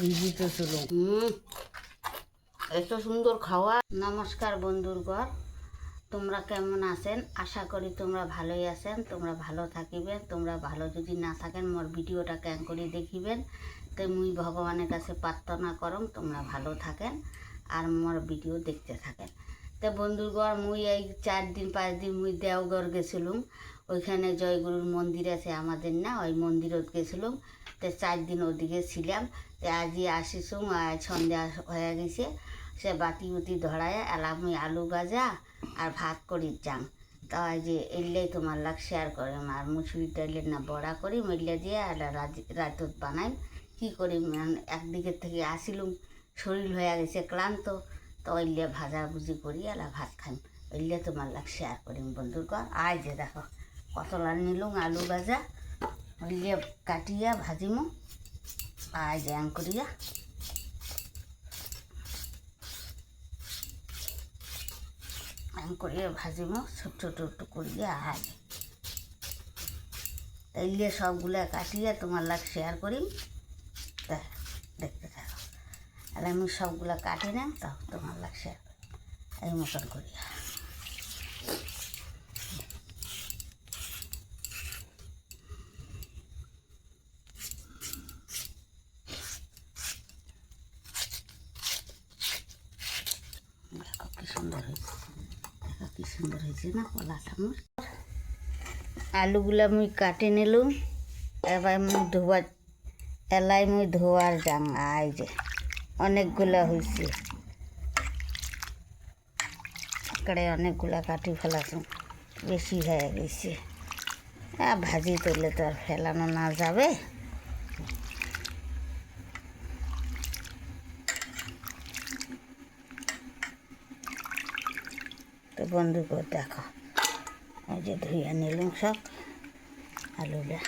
ভিজিতেছিল। এত সুন্দর খাওয়া। নমস্কার বন্ধুরগণ, তোমরা কেমন আছেন? আশা করি তোমরা ভালোই আছেন। তোমরা ভালো থাকিবেন। তোমরা ভালো যদি না থাকেন মোর ভিডিওটা কেন করে দেখিবেন। তো মুই ভগবানের কাছে প্রার্থনা করম তোমরা ভালো থাকেন আর মোর ভিডিও দেখতে থাকেন। তো বন্ধুরগণ, মুই এই 4 দিন 5 দিন মুই দেওঘর গেছিলাম। ওইখানে জয়গুরুর মন্দির আছে আমাদের, না ওই মন্দিরত গেছিলাম। তো 4 দিন ওদিকে ছিলাম। তো আজই আসিছুম, আজ সন্ধ্যা হয়ে গেছে। সে বাতি উতি ধরায় এলা মুই আলু ভাজা আর ভাত করি যাং। তাই যে এলে তোমার লাগ শেয়ার করিম। আর মুসুরি ডাইলের না বড়া করি মেলে দিয়ে এলা রাতত বানাই। কী করি, একদিকের থেকে আসিলুম, শরীর হয়ে গেছে ক্লান্ত। তো ওইলে ভাজাভুজি করি এলা ভাত খাই। ওইলে তোমার লাগ শেয়ার করিম বন্ধুগণ। আজ যে দেখো কতলা নিলুম আলু ভাজা, ওইলে কাটিয়া ভাজিমো আজ এং করিয়া। করিয়া ভাজিমো ছোট ছোট করিয়া। আজ তাইলে সবগুলা কাটিয়া তোমার লাগ শেয়ার করিম। দেখতে থাকো। আর আমি সবগুলা কাটি না, তাও তোমার লাগ শেয়ার করি এই মতন করিয়া। দেখো কি সুন্দর হয়েছে, দেখো কি সুন্দর হয়েছে না কলাটা আমার। আলুগুলা মুই কাটি নিলুম। এবার মুই ধোয়ার এলাই মুই ধোয়ার যাং। আই যে অনেকগুলা হয়েছে, একেবারে অনেকগুলা কাটি ফেলাছুম, বেশি হয়ে গেছে। ভাজি তুললে তো আর ফেলানো না যাবে। তো বন্ধুগণ দেখো, ওই যে ধুয়ে নিলাম সব আলুটা।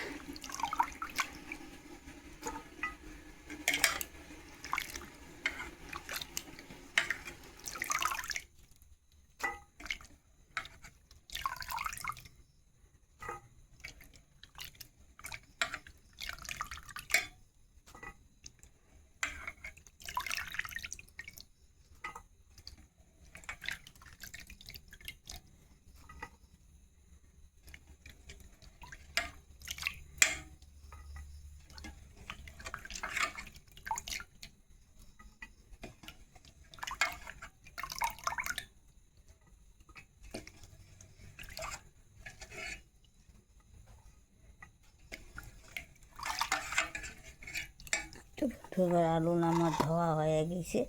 আলু আমার ধোয়া হয়ে গেছে,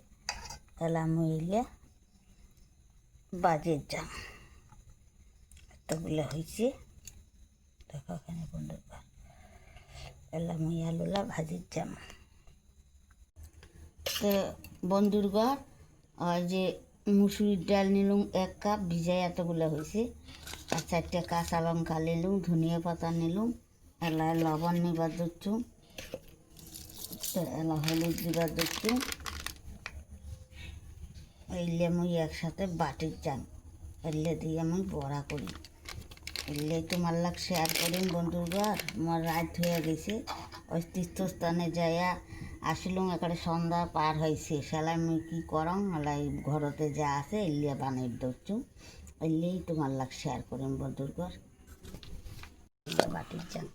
তাহলে আমি এলে বাজের যাম। এতগুলো হয়েছে দেখো এখানে বন্ধুগণ। এলা মুই আলুলা ভাজির যাম। তো বন্ধুগণ, ওই যে মুসুরির ডাল নিলুম 1 কাপ, ভিজাই এতগুলো হয়েছে। আর 4টা কাঁচা লঙ্কা নিলুম, ধনিয়া পাতা নিলুম, এলা লবণ নিবার দিচ্ছু, এলা হলুদ দিবার দিচ্ছু। এলে মুই একসাথে বাটির যাম। এলে দিয়ে আমি বড়া করি। এলে তোমার লাগ শেয়ার করিম বন্ধুগণ। আমার রাত হয়ে গেছে, ওই তীর্থস্থানে যাইয়া আসিলুম, একেবারে সন্ধ্যা পার হয়েছে। সেলাই মুই কী করম, এলাই ঘরতে যা আছে এলে বানাই দচ্ছু। এলেই তোমার লাগ শেয়ার করিম বন্ধুগণ। বাটির যাম।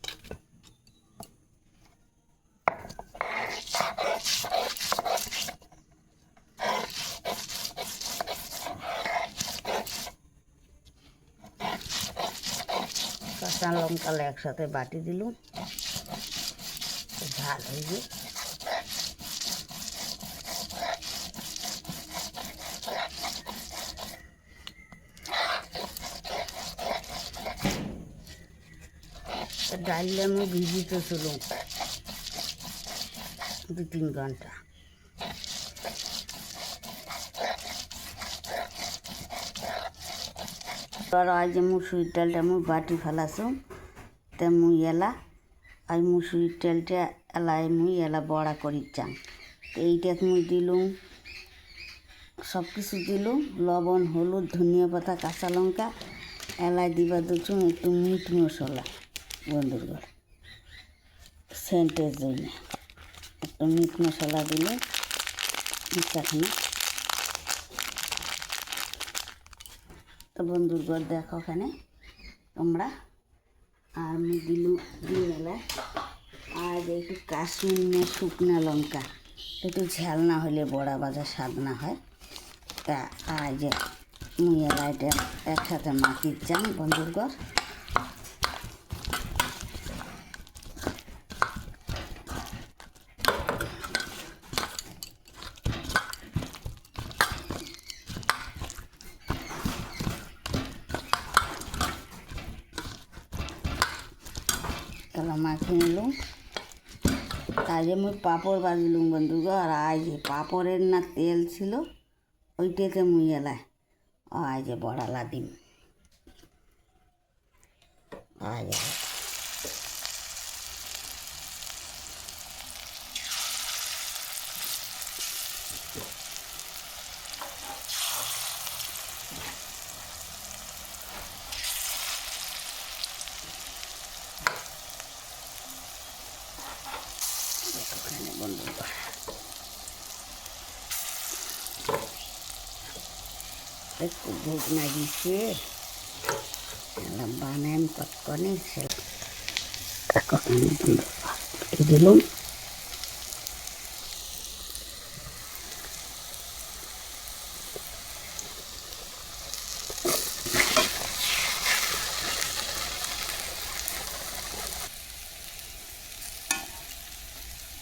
কাঁচা লঙ্কা একসাথে বাটি দিলুম, ঝাল হয়ে ডাইলে আমি ভিজিতেছিল 2-3 ঘন্টা। আর আজ মুসুরির ডালটা মুই বাটি ফেলাছুম। তে মুই এলা ওই মুসুরির ডালটা এলাই মুই এলা বড়া করি চাং। তো এইটা মুই দিলুম, সব কিছু দিলুম, লবণ, হলুদ, ধনিয়া পাতা, কাঁচা লঙ্কা, এলাই দিবা দিচ্ছুম একটু মিট মশলা বন্ধুগণ সেন্টের জন্য। একটু মিট মশলা দিলে চাখানে। তো বন্ধুগণ দেখো ওখানে তোমরা, আর আমি দিলু দিয়ে এলাম আর একটু কাশ্মীর শুকনো লঙ্কা, একটু ঝাল না হলে বড়া ভাজা স্বাদ না হয়। তা আজ মুই এলাইটা একসাথে মাখির যান বন্ধুগণ। তাহলে মাখিয়ে নিলাম। আজকে মুই পাঁপড় ভাজলুম বন্ধুগণ। আর আজ পাঁপড়ের না তেল ছিল, ওইটাতে মুই এলাই আজ বড়া লাদিম। আজ বন্ধুগণ একটু ভোগ লাগিয়েছে বানাম কতক্ষণে দিলুম।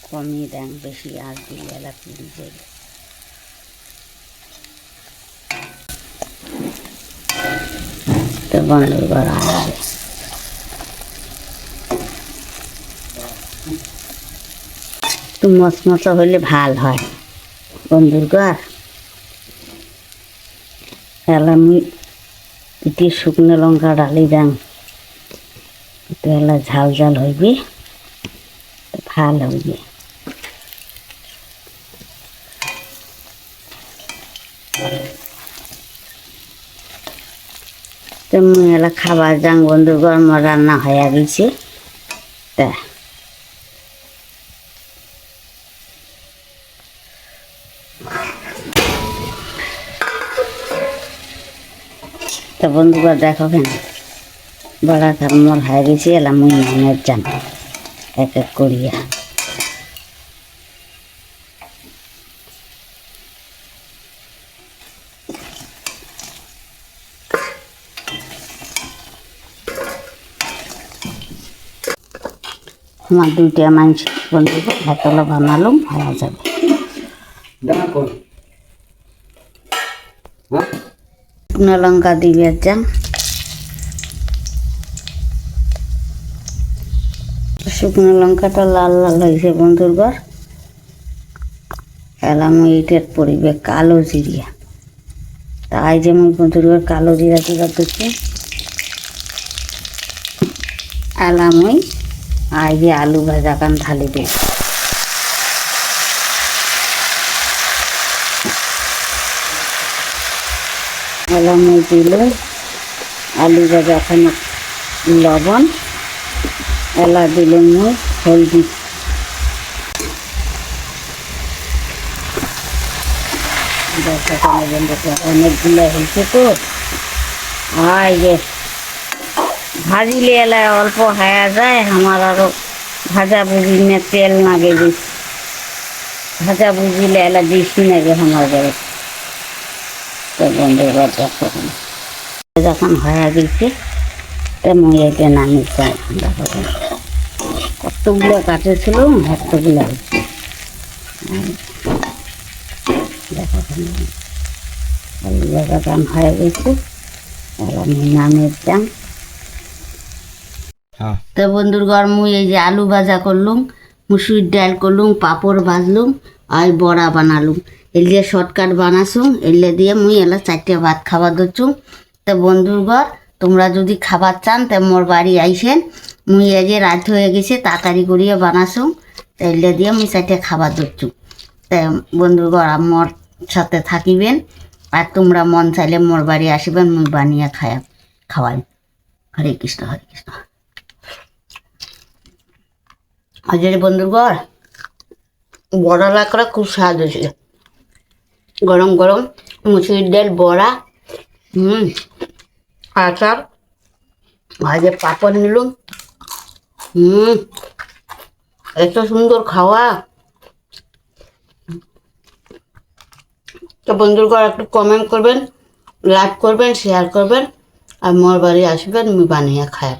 কমিয়ে দেন, বেশি আঁচ দিয়ে এলা পুড়ি যাবে। তো বন্ধুগণ একটু মচমচা হলে ভাল হয় বন্ধুগণ। এলা আমি একটু শুকনো লঙ্কা ডালি দেন, এলা ঝাল ঝাল হইবে, ভাল হইবে। তো মুই এলা খাবার যাং বন্ধুগণ, আমার রান্না হয়ে গেছে। তা তো বন্ধুগণ দেখো কেন বড়া মোর হয়ে গেছে। এলা মুই নামের যান এক এক করিয়া। আমার দুইটা মাংস বন্ধুগণ ভাতলা বানালুম, হয়ে যাবে। শুকনো লঙ্কা দিবে যান, শুকনো লঙ্কাটা লাল লাল হয়েছে বন্ধুগণ। এলাম এইটার পরিবে কালো জিরিয়া। তাই যেমন বন্ধুগণ কালো জিরা দিবা দিচ্ছে। এলাম ওই আজ আলু ভাজা কান ঢালি দিই। এলাম ওই দিল আলু ভাজা খানে লবণ, এলা দিলে মই হলদি। অনেকগুলো হয়েছে তো, আর যে ভাজিলে এলা অল্প হয়ে যায়। আমার আরো ভাজা বুঝিলে তেল নাগে বেশি, ভাজা বুঝিলে এলা বেশি নাগে আমার ঘরে। তো বন্ধুগণ যখন হয়ে গেছে তো মুই এটা নামি চাই। দেখো কতগুলো কাটেছিল, এতগুলো হচ্ছে। দেখো আলু ভাজা কান হয়ে গেছে, আমি নামের চান। তো বন্ধুগণ মুই এই যে আলু ভাজা করলুম, মুসুর ডাল করলুম, পাঁপড় ভাজলুম, আর বড়া বানালুম। এলে শর্টকাট বানাসুম, এলে দিয়ে মুই এলা 4টে ভাত খাবার দিচ্ছুম। তো বন্ধুগণ তোমরা যদি খাবার চান তো মোর বাড়ি আইসেন। মুই এই যে রাত হয়ে গেছে তাড়াতাড়ি করিয়ে বানাসুম, তো এলে দিয়ে মুই 4টে খাবার দিচ্ছুম। তো বন্ধুগণ মোর সাথে থাকিবেন, আর তোমরা মন চাইলে মোর বাড়ি আসবেন, মুই বানিয়ে খাওয়াই। হরে কৃষ্ণ হরে কৃষ্ণ। আজ বন্ধুগণ বড়া লাকড়া খুব স্বাদ হয়েছিল। গরম গরম মুসুরির ডাল, বড়া, আচার, আর যে পাঁপড় নিলাম। এত সুন্দর খাওয়া। তো বন্ধুরা একটু কমেন্ট করবেন, লাইক করবেন, শেয়ার করবেন, আর মোর বাড়ি আসবেন, আমি বানিয়ে খাই।